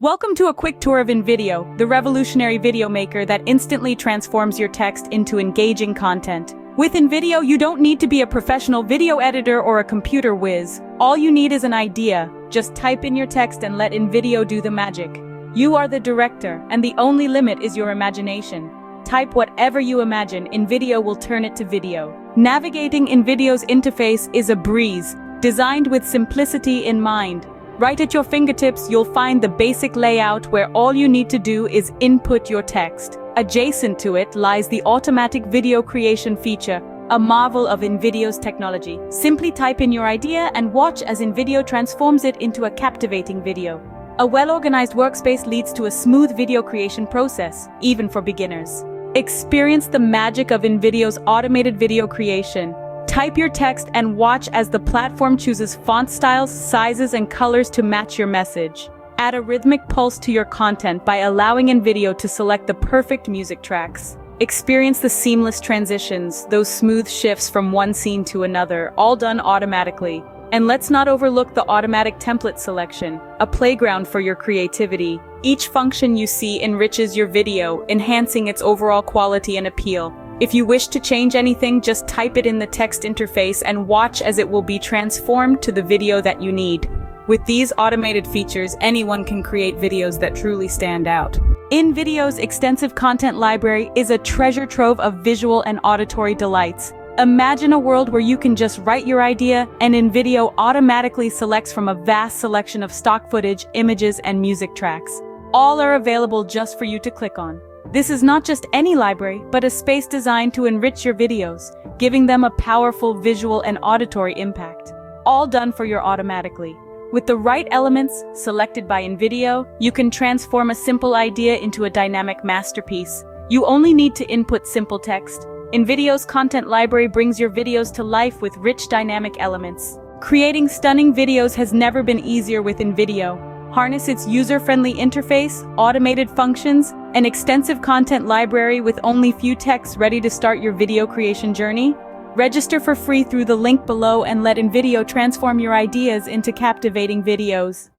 Welcome to a quick tour of Invideo, the revolutionary video maker that instantly transforms your text into engaging content. With Invideo, you don't need to be a professional video editor or a computer whiz. All you need is an idea. Just type in your text and let Invideo do the magic. You are the director, and the only limit is your imagination. Type whatever you imagine, Invideo will turn it to video. Navigating Invideo's interface is a breeze, designed with simplicity in mind. Right at your fingertips, you'll find the basic layout where all you need to do is input your text. Adjacent to it lies the automatic video creation feature, a marvel of Invideo's technology. Simply type in your idea and watch as Invideo transforms it into a captivating video. A well-organized workspace leads to a smooth video creation process, even for beginners. Experience the magic of Invideo's automated video creation. Type your text and watch as the platform chooses font styles, sizes, and colors to match your message. Add a rhythmic pulse to your content by allowing Invideo to select the perfect music tracks. Experience the seamless transitions, those smooth shifts from one scene to another, all done automatically. And let's not overlook the automatic template selection, a playground for your creativity. Each function you see enriches your video, enhancing its overall quality and appeal. If you wish to change anything, just type it in the text interface and watch as it will be transformed to the video that you need. With these automated features, anyone can create videos that truly stand out. Invideo's extensive content library is a treasure trove of visual and auditory delights. Imagine a world where you can just write your idea and Invideo automatically selects from a vast selection of stock footage, images, and music tracks. All are available just for you to click on. This is not just any library, but a space designed to enrich your videos, giving them a powerful visual and auditory impact. All done for you automatically. With the right elements selected by Invideo, you can transform a simple idea into a dynamic masterpiece. You only need to input simple text. Invideo's content library brings your videos to life with rich dynamic elements. Creating stunning videos has never been easier with Invideo. Harness its user-friendly interface, automated functions, and extensive content library with only few texts ready to start your video creation journey. Register for free through the link below and let Invideo transform your ideas into captivating videos.